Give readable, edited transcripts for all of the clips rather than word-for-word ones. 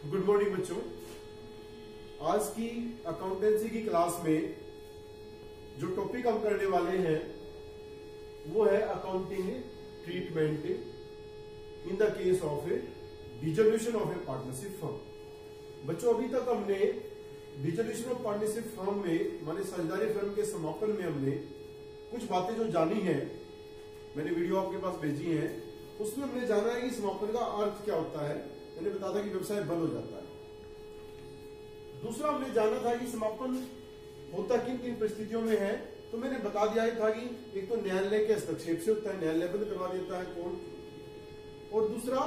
Good morning बच्चों। आज की अकाउंटेंसी की क्लास में जो टॉपिक हम करने वाले हैं वो है accounting treatment in the case of A dissolution of A partnership firm. बच्चों, अभी तक हमने डिसोल्यूशन ऑफ पार्टनरशिप फर्म में माने साझेदारी फर्म के समापन में हमने कुछ बातें जो जानी है, मैंने वीडियो आपके पास भेजी है, उसमें हमने जाना है कि समापन का अर्थ क्या होता है। मैंने बताया था कि व्यवसाय बंद हो जाता है। दूसरा हमने जाना था कि समापन होता किन किन परिस्थितियों में है, तो मैंने बता दिया था कि एक तो न्यायालय के हस्तक्षेप से होता है, न्यायालय बंद करवा देता है कोर्ट, और दूसरा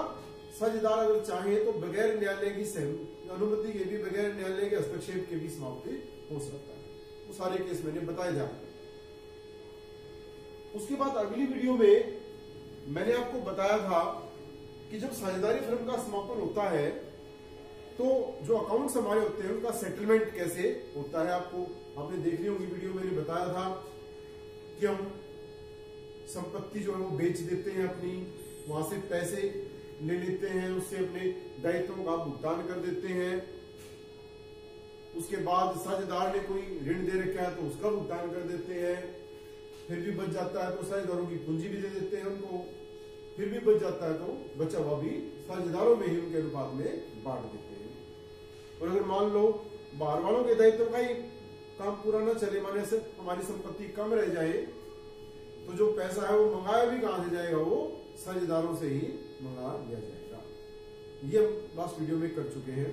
साझेदार अगर चाहे तो बगैर न्यायालय की अनुमति के भी, बगैर न्यायालय के हस्तक्षेप के भी समाप्ति हो सकता है। वो सारे केस मैंने बताए जा रहे। उसके बाद अगली वीडियो में मैंने आपको बताया था कि जब साझेदारी फर्म का समापन होता है तो जो अकाउंट्स हमारे होते हैं उनका सेटलमेंट कैसे होता है। आपने देख ली होंगी वीडियो, मैंने बताया था कि हम संपत्ति जो है वो बेच देते हैं अपनी, वहां से पैसे ले लेते हैं, उससे अपने दायित्वों का भुगतान कर देते हैं। उसके बाद साझेदार ने कोई ऋण दे रखा है तो उसका भुगतान कर देते हैं। फिर भी बच जाता है तो साझेदारों की पूंजी भी दे देते हैं उनको। फिर भी बच जाता है तो बचा हुआ भी साझेदारों में ही उनके अनुपात में बांट देते हैं। और अगर मान लो बाहर वालों के दायित्व का ही काम पूरा न चले, माने से हमारी संपत्ति कम रह जाए, तो जो पैसा है वो मंगाया भी कहां से जाएगा, वो साझेदारों से ही मंगा लिया जाएगा। ये हम लास्ट वीडियो में कर चुके हैं।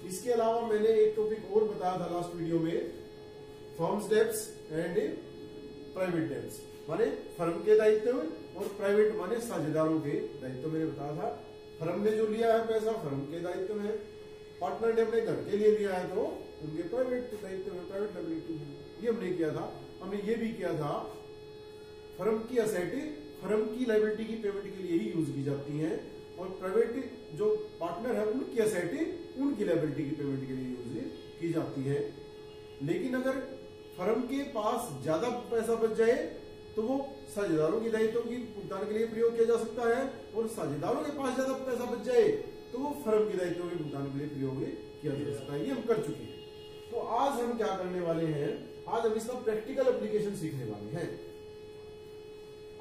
इसके अलावा मैंने एक टॉपिक और बताया था लास्ट वीडियो में, firms debts and private debts, माने फर्म के दायित्व और प्राइवेट माने साझेदारों के दायित्व। मैंने बताया था फर्म ने जो लिया है पैसा फर्म के दायित्व में, पार्टनर ने अपने घर के लिए लिया है तो उनके प्राइवेट दायित्व में, प्राइवेट लायबिलिटी है। ये हमने किया था। हमने ये भी किया था फर्म की असेट फर्म की लायबिलिटी की पेमेंट के लिए ही यूज की जाती है, और प्राइवेट जो पार्टनर है उनकी असेट उनकी लायबिलिटी की पेमेंट के लिए यूज की जाती है। लेकिन अगर फर्म के पास ज्यादा पैसा बच जाए तो वो साझेदारों की दायित्वों की भुगतान के लिए प्रयोग किया जा सकता है, और साझेदारों के पास ज्यादा पैसा बच जाए तो वो फर्म की दायित्वों के भुगतान के लिए प्रयोग किया जा सकता है। ये हम कर चुके हैं। तो आज हम क्या करने वाले हैं, आज हम इसका प्रैक्टिकल एप्लीकेशन सीखने वाले हैं।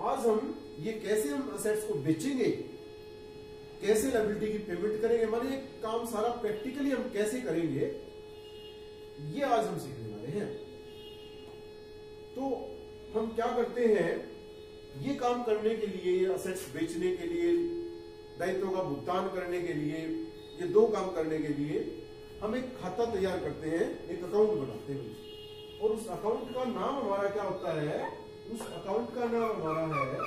आज हम ये कैसे हम असेट्स को बेचेंगे, कैसे लायबिलिटी की पेमेंट करेंगे, माने ये काम सारा प्रैक्टिकली हम कैसे करेंगे, ये आज हम सीखने वाले हैं। तो हम क्या करते हैं, ये काम करने के लिए, असेट्स बेचने के लिए, दायित्वों का भुगतान करने के लिए, ये दो काम करने के लिए हम एक खाता तैयार करते हैं, एक अकाउंट बनाते हैं। और उस अकाउंट का नाम हमारा क्या होता है, उस अकाउंट का नाम हमारा है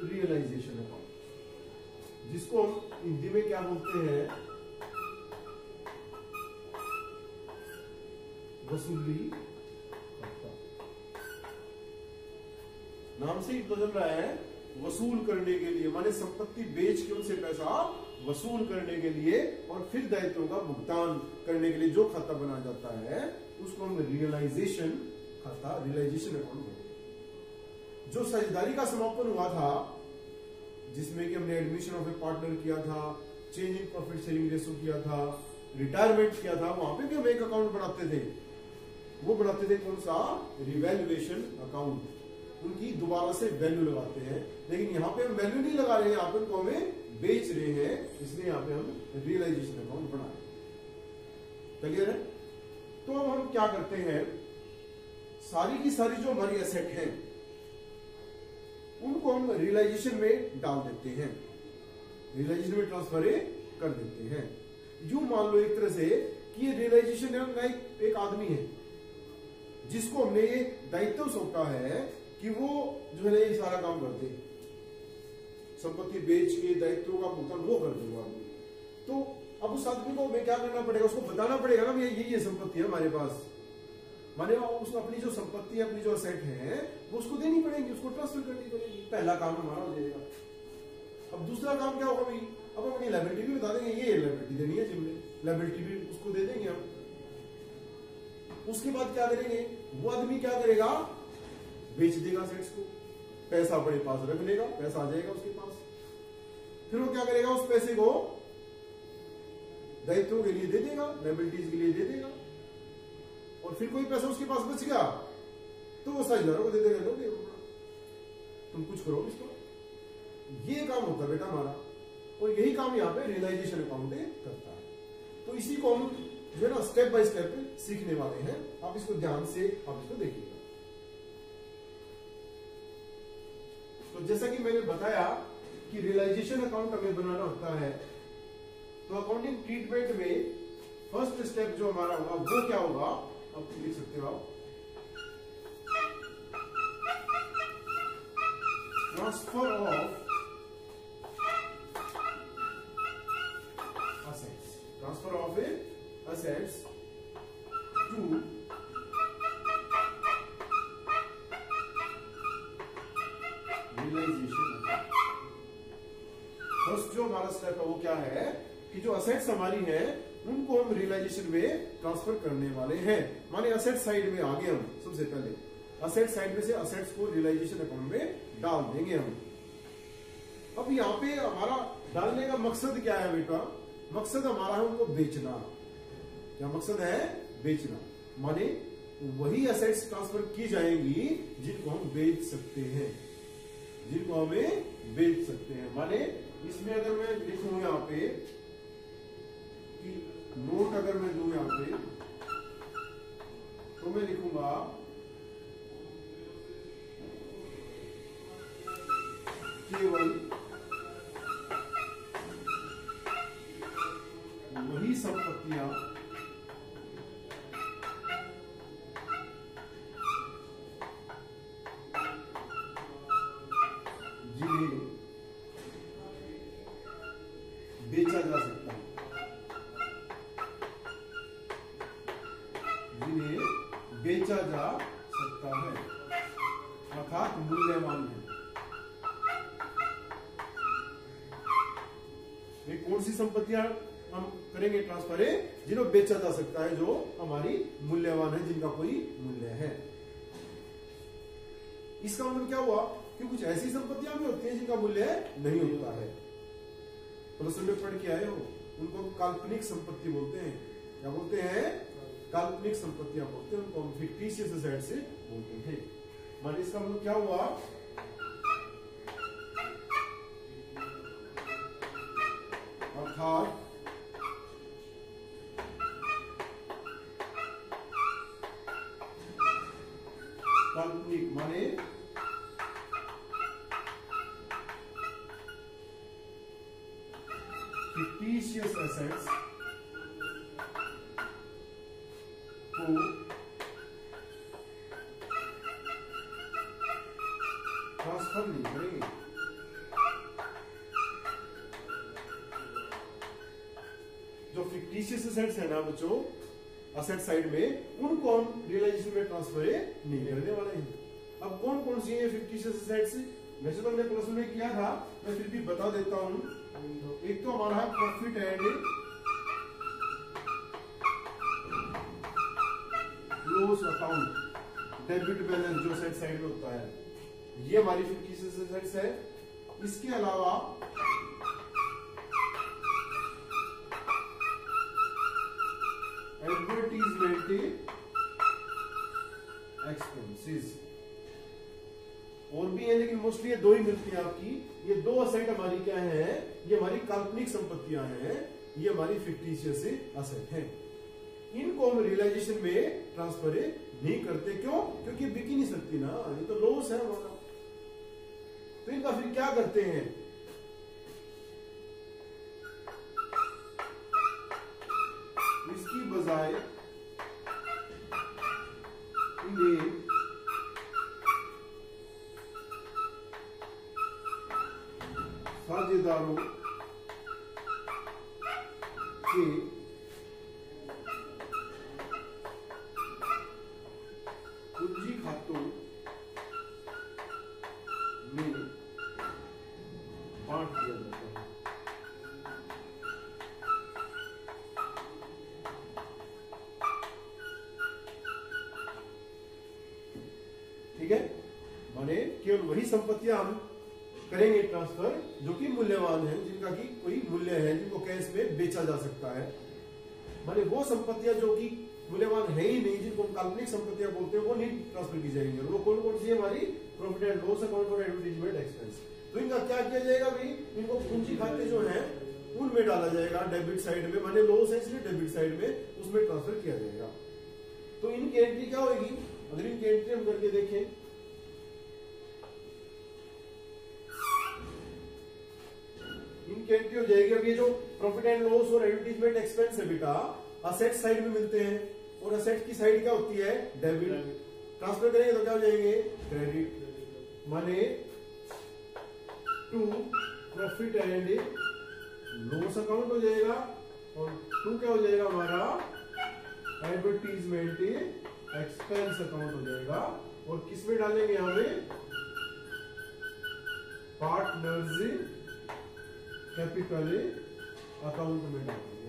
रियलाइजेशन अकाउंट, जिसको हम हिंदी में क्या बोलते हैं, वसूली खाता। नाम से ही तो चल रहा है वसूल करने के लिए, माने संपत्ति बेच के उनसे पैसा वसूल करने के लिए और फिर दायित्वों का भुगतान करने के लिए जो खाता बनाया जाता है उसको हम रियलाइजेशन खाता, रियलाइजेशन अकाउंट बोलते हैं। जो साझेदारी का समापन हुआ था, जिसमें कि हमने एडमिशन ऑफ ए पार्टनर किया था, change in profit sharing ratio किया था, रिटायरमेंट किया था, वहां पे भी हम एक अकाउंट बनाते थे। वो बनाते थे कौन सा, रिवैल्यूएशन अकाउंट। उनकी दोबारा से वैल्यू लगाते हैं, लेकिन यहाँ पे हम वैल्यू नहीं लगा रहे हैं, यहाँ पे उनको हमें बेच रहे हैं, इसलिए यहाँ पे हम रियलाइजेशन अकाउंट बना रहे हैं। क्लियर है? तो अब हम क्या करते हैं, सारी की सारी जो हमारी एसेट है उनको हम रियलाइजेशन में डाल देते हैं, रियलाइजेशन में ट्रांसफर कर देते हैं। यूं मान लो एक तरह से कि ये रियलाइजेशन एक आदमी है जिसको हमने ये दायित्व सौंपा है कि वो जो है ये सारा काम करते, संपत्ति बेच के दायित्वों का भुगतान वो कर देगा आदमी। तो अब उस आदमी को हमें क्या करना पड़ेगा, उसको बताना पड़ेगा ना, ये संपत्ति है हमारे पास, माने उसको अपनी जो संपत्ति है, अपनी जो असेट है वो उसको देनी पड़ेगी, उसको ट्रांसफर करनी पड़ेगी। पहला काम हमारा हो जाएगा। अब दूसरा काम क्या होगा भाई, अब हम अपनी लायबिलिटी भी बता देंगे, ये लायबिलिटी देनी है जिम्मे, लायबिलिटी भी उसको दे देंगे हम। उसके बाद क्या करेंगे, वो आदमी क्या करेगा, बेच देगा असेट्स को। पैसा अपने पास रख लेगा, पैसा आ जाएगा उसके पास। फिर वो क्या करेगा, उस पैसे को दायित्वों के लिए दे देगा, लायबिलिटीज के लिए दे देगा, और फिर कोई पैसा उसके पास बच गया तो वो साझेदारों को दे देगा, लो तुम कुछ करो इसको। ये काम होता है बेटा हमारा, और यही काम यहाँ पे रियलाइजेशन अकाउंट करता है। तो इसी को हम जो है ना स्टेप बाय स्टेप सीखने वाले हैं। आप इसको ध्यान से आप इसको देखिएगा। तो जैसा कि मैंने बताया कि रियलाइजेशन अकाउंट हमें बनाना होता है, तो अकाउंटिंग ट्रीटमेंट में फर्स्ट स्टेप जो हमारा होगा वो क्या होगा, आप लिख सकते हो आप, transfer of assets, transfer of assets to realization। First जो हमारा स्टेप है वो क्या है कि जो असेट्स हमारी है उनको हम रियलाइजेशन में ट्रांसफर करने वाले हैं। माने असेट साइड में आगे हम सबसे पहले असेट साइड में से असेट्स को रियलाइजेशन अकाउंट में डाल देंगे हम। अब यहाँ पे हमारा डालने का मकसद क्या है बेटा, मकसद हमारा है उनको बेचना। क्या मकसद है, बेचना। माने वही असेट्स ट्रांसफर की जाएंगी जिनको हम बेच सकते हैं, जिनको हमें बेच सकते हैं। माने इसमें अगर मैं लिखूं यहाँ पे कि नोट अगर मैं दूं यहाँ पे, तो मैं लिखूंगा केवल वही संपत्तियां जिन्हें बेचा जा सकता है, जिन्हें बेचा जा सकता है, अर्थात मूल्यवान है। कौन सी संपत्तियां हम करेंगे ट्रांसफर है, जिन्हें बेचा जा सकता है, जो हमारी मूल्यवान है, जिनका कोई मूल्य है। इसका मतलब क्या हुआ कि कुछ ऐसी संपत्तियां भी होती हैं जिनका मूल्य नहीं होता है। प्लस में पढ़ के आए हो, उनको काल्पनिक संपत्ति बोलते हैं। क्या बोलते हैं, काल्पनिक संपत्तियां बोलते हैं, उनको हम फिक्टिशियस एसेट्स से बोलते हैं। मान इसका मतलब क्या हुआ, अर्थात काल्पनिक माने fictitious assets को ट्रांसफर नहीं करेंगे। जो फिक्टिशियस एसेट्स है ना बच्चों, असेट साइड में, उनको हम रियलाइजेशन में ट्रांसफर नहीं करने वाले हैं। अब कौन कौन सी है फिक्टिशियस एसेट्स, वैसे तो हमने प्लस में किया था, मैं फिर भी बता देता हूं। एक तो हमारा है profit and loss account, debit balance जो असेट साइड में होता है, ये हमारी फिक्टिशियस एसेट्स है। इसके अलावा एडवर्टीजमेंट एक्सपेंसेस और भी है, लेकिन मोस्टली ये दो ही मिलती है आपकी। ये दो असेट हमारी क्या है, ये हमारी काल्पनिक संपत्तियां हैं, ये हमारी फिक्टिशियस असेट है। इनको हम रियलाइजेशन में ट्रांसफर नहीं करते। क्यों, क्योंकि बिक ही नहीं सकती ना, ये तो लॉस है हमारा। तो इनका फिर क्या करते हैं, इसकी बजाय इन्हें साझेदारों के पूंजी खातों में बांट दिया जाता है। ठीक है, माने केवल वही संपत्तियां हम करेंगे ट्रांसफर जो कि मूल्यवान है, जिनका की कोई मूल्य है, जिनको कैश में बेचा जा सकता है। माने वो संपत्तियां जो कि मूल्यवान है ही नहीं, जिनको हम काल्पनिक संपत्तियां बोलते हैं, वो नहीं ट्रांसफर की जाएंगे। वो कौन कौन सी है हमारी? प्रॉफिट एंड लॉस अकाउंट और एडवर्टाइजमेंट एक्सपेंस। तो इनका क्या किया जाएगा भाई? इनको पूंजी खाते जो है उनमें डाला जाएगा, डेबिट साइड में, माने लॉस है इसलिए डेबिट साइड में उसमें ट्रांसफर किया जाएगा। तो इनकी एंट्री क्या होगी? अगर इनकी एंट्री हम करके देखें, इनकी एंट्री हो जाएगी। अब ये जो प्रॉफिट एंड लॉस और एडवर्टाइजमेंट एक्सपेंस है बेटा, असेट साइड में मिलते हैं, और असेट की साइड क्या होती है? डेबिट। ट्रांसफर करेंगे तो क्या हो जाएंगे? क्रेडिट। माने to profit and loss account हो जाएगा, और टू क्या हो जाएगा हमारा? एडवर्टीजमेंट एक्सपेंस अकाउंट हो जाएगा। और किसमें डालेंगे? यहां में पार्टनर्स कैपिटल अकाउंट में डालेंगे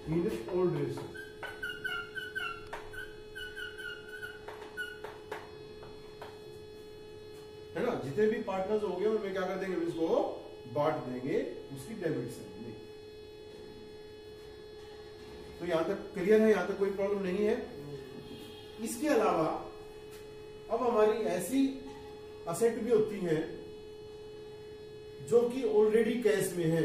इन ओल्ड रेशियो। है ना? जितने भी पार्टनर्स होंगे उनमें क्या कर देंगे? इसको बांट देंगे उसकी डेबिट साइड में। तो यहां तक क्लियर है? यहां तक कोई प्रॉब्लम नहीं है। इसके अलावा अब हमारी ऐसी असेट भी होती हैं जो कि ऑलरेडी कैश में है।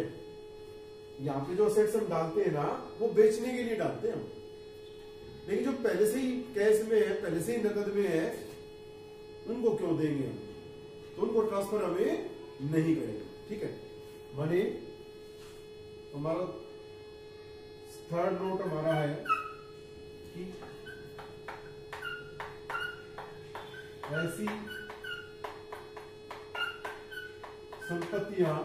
यहां पे जो असेट्स हम डालते हैं ना, वो बेचने के लिए डालते हैं हम, लेकिन जो पहले से ही कैश में है, पहले से ही नकद में है, उनको क्यों देंगे हम? तो उनको ट्रांसफर हमें नहीं करेंगे। ठीक है? माने हमारा थर्ड नोट हमारा है कि ऐसी संपत्तियां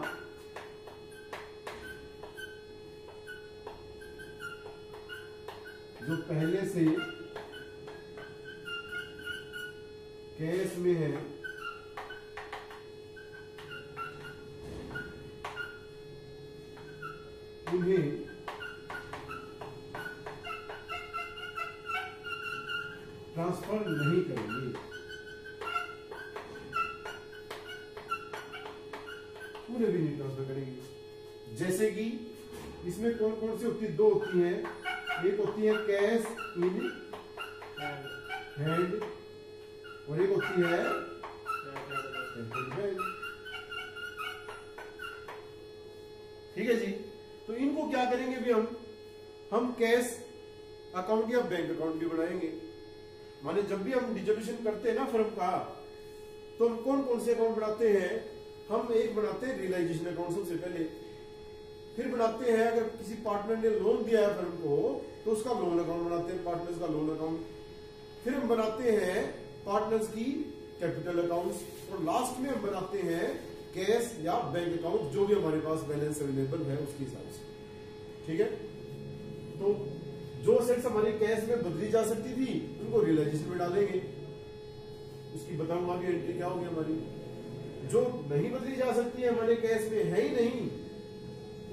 जो पहले से कैश में है, उन्हें ट्रांसफर नहीं करेंगे। पूरे भी नहीं ट्रांसफर करेंगे। जैसे कि इसमें कौन कौन सी होती है? दो होती हैं। एक होती है कैश इन हैंड, और एक होती है ठीक है जी। तो इनको क्या करेंगे भी हम कैश अकाउंट या बैंक अकाउंट भी बनाएंगे। माने जब भी हम डिसोल्यूशन करते हैं ना फर्म का, तो हम कौन कौन से अकाउंट बनाते हैं? हम एक बनाते हैं रियलाइजेशन अकाउंट सबसे पहले, फिर बनाते हैं अगर किसी पार्टनर ने लोन दिया है फर्म को तो उसका लोन अकाउंट बनाते हैं, पार्टनर्स का लोन अकाउंट। फिर हम बनाते हैं पार्टनर्स की कैपिटल अकाउंट्स, और लास्ट में हम बनाते हैं कैश या बैंक अकाउंट, जो भी हमारे पास बैलेंस अवेलेबल है उसके हिसाब से। ठीक है? तो जो असेट्स हमारी कैश में बदली जा सकती थी उनको रियलाइजेशन में डालेंगे। उसकी बताऊंगा भी एंट्री क्या होगी हमारी। जो नहीं बदली जा सकती है, हमारे कैश में है ही नहीं,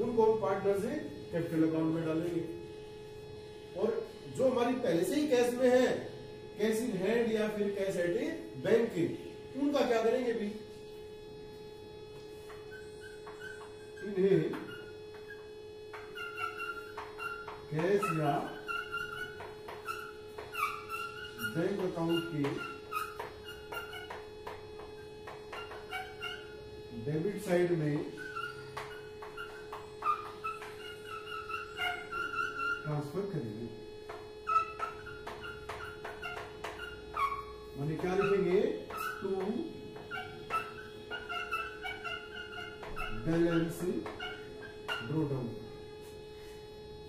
उनको हम पार्टनर से कैपिटल अकाउंट में डालेंगे। और जो हमारी पहले से ही कैश में है, कैश इन हैंड या फिर कैश एट ए बैंक, उनका क्या करेंगे भी? इन्हें कैश या बैंक अकाउंट के डेबिट साइड में ट्रांसफर करेंगे। माने क्या लिखेंगे? To balance brought down,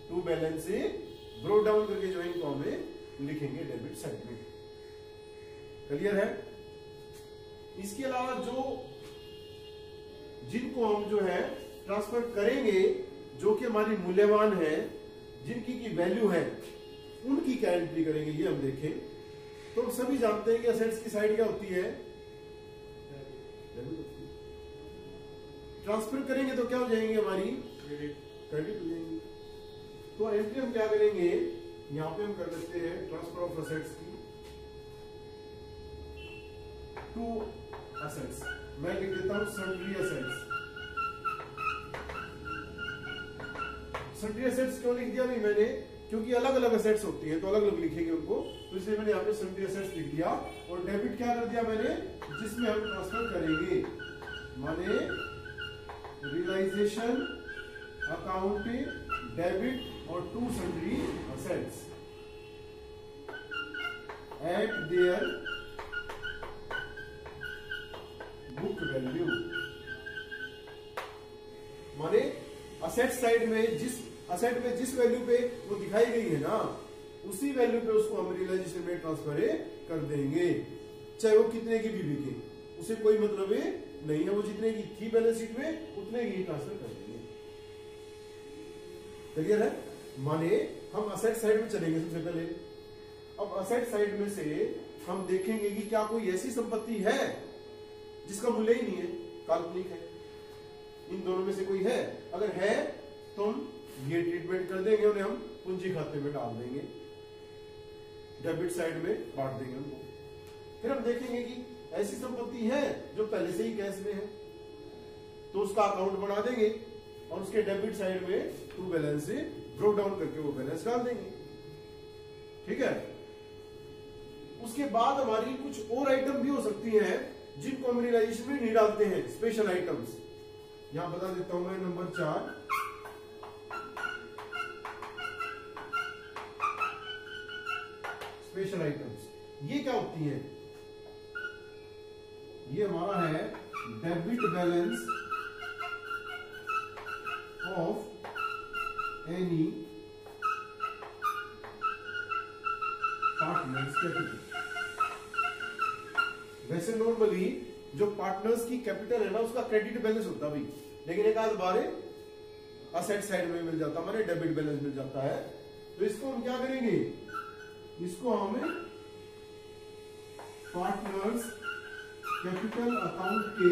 to balance brought down करके जो इनको हमें लिखेंगे डेबिट साइड में। क्लियर है? इसके अलावा जो जिनको हम जो है ट्रांसफर करेंगे, जो कि हमारी मूल्यवान है, जिनकी की वैल्यू है, उनकी क्या एंट्री करेंगे ये हम देखें। तो सभी जानते हैं कि असेट्स की साइड क्या होती है? ट्रांसफर करेंगे तो क्या हो जाएंगे? हमारी क्रेडिट हो जाएंगी। तो एंट्री हम क्या करेंगे? यहां पे हम कर देते हैं ट्रांसफर ऑफ असेट्स की टू असेट्स, मैं लिख देता हूं सन्ड्री असेट्स। सन्ड्री असेट्स क्यों लिख दिया नहीं मैंने, क्योंकि अलग अलग असेट्स होती हैं तो अलग अलग लिखेंगे उनको, तो इसलिए मैंने यहाँ पे सन्ड्री असेट्स लिख दिया। और डेबिट क्या कर दिया मैंने, जिसमें हम ट्रांसफर करेंगे, माने रियलाइजेशन अकाउंट डेबिट और to sundry assets at their book value. माने असेट साइड में जिस असेट में जिस वैल्यू पे वो दिखाई गई है ना, उसी वैल्यू पे उसको हम रियलाइजेशन में ट्रांसफर कर देंगे, चाहे वो कितने की भी बिके, उसे कोई मतलब नहीं है, वो जितने की थी बैलेंस शीट में उतने की ट्रांसफर कर देंगे। क्लियर है? माने हम असेट साइड में चलेंगे सबसे पहले। अब असेट साइड में से हम देखेंगे कि क्या कोई ऐसी संपत्ति है जिसका मूल्य ही नहीं है, काल्पनिक है, इन दोनों में से कोई है। अगर है तो हम ये ट्रीटमेंट कर देंगे, उन्हें हम पूंजी खाते में डाल देंगे, डेबिट साइड में बांट देंगे उनको। फिर हम देखेंगे कि ऐसी संपत्ति है जो पहले से ही कैश में है, तो उसका अकाउंट बना देंगे और उसके डेबिट साइड में टू बैलेंस से ब्रोक डाउन करके वो बैलेंस डाल देंगे। ठीक है? उसके बाद हमारी कुछ और आइटम भी हो सकती हैं जिनको हम रियलाइजेशन में नहीं डालते हैं, स्पेशल आइटम्स। यहां बता देता हूं मैं, नंबर 4 स्पेशल आइटम्स। ये क्या होती हैं? ये हमारा है debit balance of any partners capital. वैसे नॉर्मली जो पार्टनर्स की कैपिटल है ना, उसका क्रेडिट बैलेंस होता भी, लेकिन एक आध बार असेट साइड में मिल जाता, हमारे डेबिट बैलेंस मिल जाता है। तो इसको हम क्या करेंगे, इसको हम पार्टनर्स कैपिटल अकाउंट के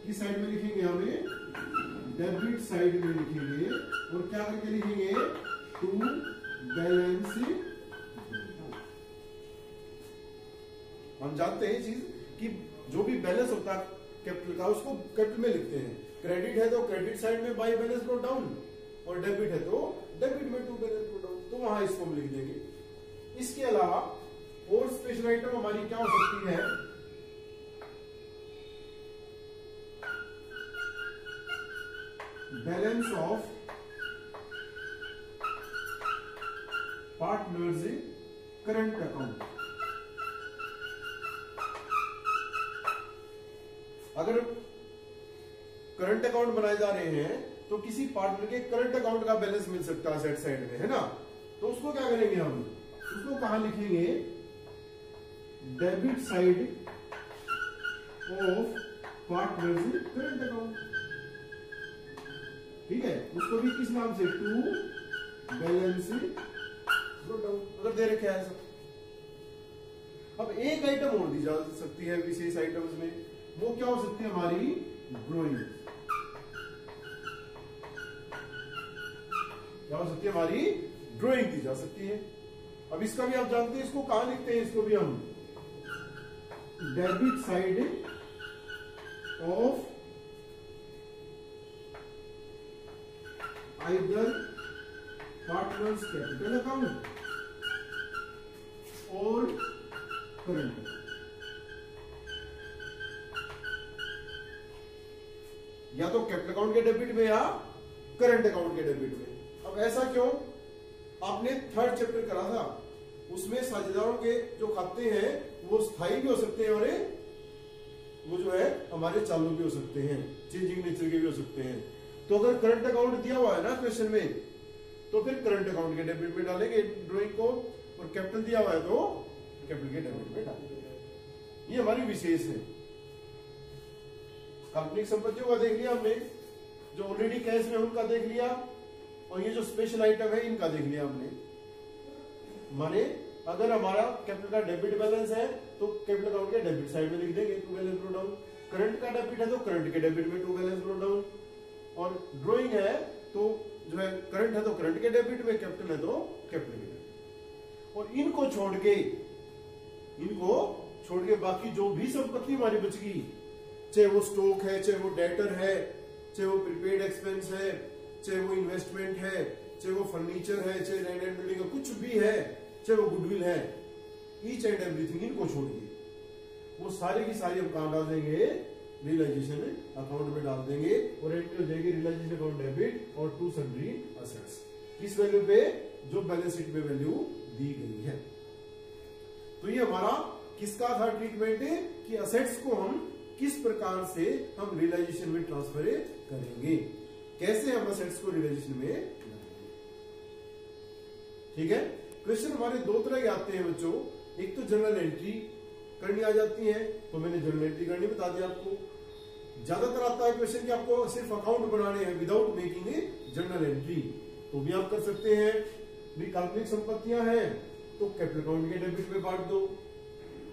किस साइड में लिखेंगे, हमें डेबिट साइड में लिखेंगे और क्या करके लिखेंगे, टू बैलेंस। हम जानते हैं चीज कि जो भी बैलेंस होता है कैपिटल का, उसको कैपिटल में लिखते हैं। क्रेडिट है तो क्रेडिट साइड में बाय बैलेंस ब्रोट डाउन, और डेबिट है तो डेबिट में टू बैलेंस ब्रोट डाउन, तो वहां इसको हम लिख देंगे। इसके अलावा और स्पेशल आइटम हमारी क्या हो सकती है, balance of partners current account. अगर करंट अकाउंट बनाए जा रहे हैं तो किसी पार्टनर के करंट अकाउंट का बैलेंस मिल सकता है असेट साइड में, है ना, तो उसको क्या करेंगे हम, उसको कहां लिखेंगे, debit side of partners current account. ठीक है? उसको भी किस नाम से, टू बैलेंस ब्रोट डाउन, अगर दे रखे है ऐसा। अब एक आइटम और दी जा सकती है विशेष आइटम्स में, वो क्या हो सकती है हमारी, ड्रॉइंग। क्या हो सकती है हमारी, ड्रॉइंग दी जा सकती है। अब इसका भी आप जानते हैं, इसको कहां लिखते हैं, इसको भी हम debit side of either partners capital account और करंट अकाउंट। या तो कैपिटल अकाउंट के डेबिट में या करंट अकाउंट के डेबिट में। अब ऐसा क्यों, आपने थर्ड चैप्टर करा था, उसमें साझेदारों के जो खाते हैं वो स्थायी भी हो सकते हैं और वो जो है हमारे चालू भी हो सकते हैं, चेंजिंग नेचर के भी हो सकते हैं। तो अगर करंट अकाउंट दिया हुआ है ना क्वेश्चन में, तो फिर करंट अकाउंट के डेबिट में डालेंगे ड्रॉइंग को, और कैपिटल दिया हुआ है तो कैपिटल के डेबिट में डालेंगे। ये हमारी विशेष है। काल्पनिक संपत्तियों का देख लिया हमने, जो ऑलरेडी कैश में उनका देख लिया, और ये जो स्पेशल आइटम है इनका देख लिया हमने। माने अगर हमारा कैपिटल का डेबिट बैलेंस है तो कैपिटल अकाउंट के डेबिट साइड में लिख देंगे to balance brought down, current का डेबिट है तो करंट के डेबिट में टू बैलेंस ब्रोट डाउन, और ड्रॉइंग है तो जो है करंट है तो करंट के डेबिट में, कैपिटल है तो कैपिटल के डेबिट। और इनको छोड़ के बाकी जो भी संपत्ति हमारी बच गई, चाहे वो स्टॉक है, चाहे वो डेटर है, चाहे वो प्रीपेड एक्सपेंस है, चाहे वो इन्वेस्टमेंट है, चाहे वो फर्नीचर है, चाहे लैंड एंड बिल्डिंग है, कुछ भी है, चाहे वो गुडविल है, ईच एंड एवरीथिंग इनको छोड़िए, वो सारी की सारी हम कहां डाल देंगे, रियलाइजेशन अकाउंट में डाल देंगे और एंट्री हो जाएगी रियलाइजेशन अकाउंट डेबिट और टू सन्ड्री असेट्स। किस वैल्यू पे, जो बैलेंस शीट में वैल्यू दी गई है। तो ये हमारा किसका था ट्रीटमेंट है कि असेट्स को हम किस प्रकार से हम रियलाइजेशन में ट्रांसफर करेंगे, कैसे हम असेट्स को रियलाइजेशन में लाएंगे। ठीक है। क्वेश्चन हमारे दो तरह के आते हैं बच्चों, एक तो जनरल एंट्री करनी आ जाती है, तो मैंने जनरल एंट्री करनी बता दिया आपको। ज्यादातर आता है क्वेश्चन कि आपको सिर्फ अकाउंट बनाने हैं without making a general entry, तो भी आप कर सकते हैं। भी काल्पनिक संपत्तियां हैं तो कैपिटल अकाउंट के डेबिट में बांट दो।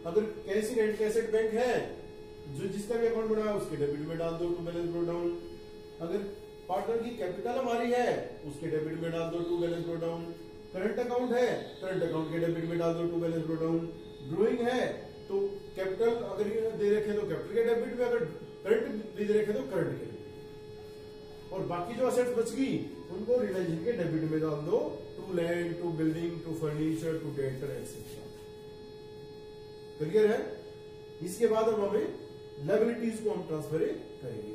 अगर cash in and cassette bank है, जो जिसका भी अकाउंट बनाया उसके डेबिट में डाल दो टू बैलेंस ब्रो डाउन। अगर पार्टनर की कैपिटल हमारी है उसके डेबिट में डाल दो to balance brought down. Current account है, करंट अकाउंट के डेबिट में डाल दो to balance brought down. Drawing है तो कैपिटल अगर ये दे रखे तो कैपिटल के डेबिट में, अगर करंट भी दे रखे तो करंट के डेबिट। और बाकी जो असेट्स बच गई उनको रियलाइजेशन के डेबिट में डाल दो, to land, to building, to furniture, to debtor etcetera. Clear है। इसके बाद अब हमें लायबिलिटीज को हम ट्रांसफर करेंगे।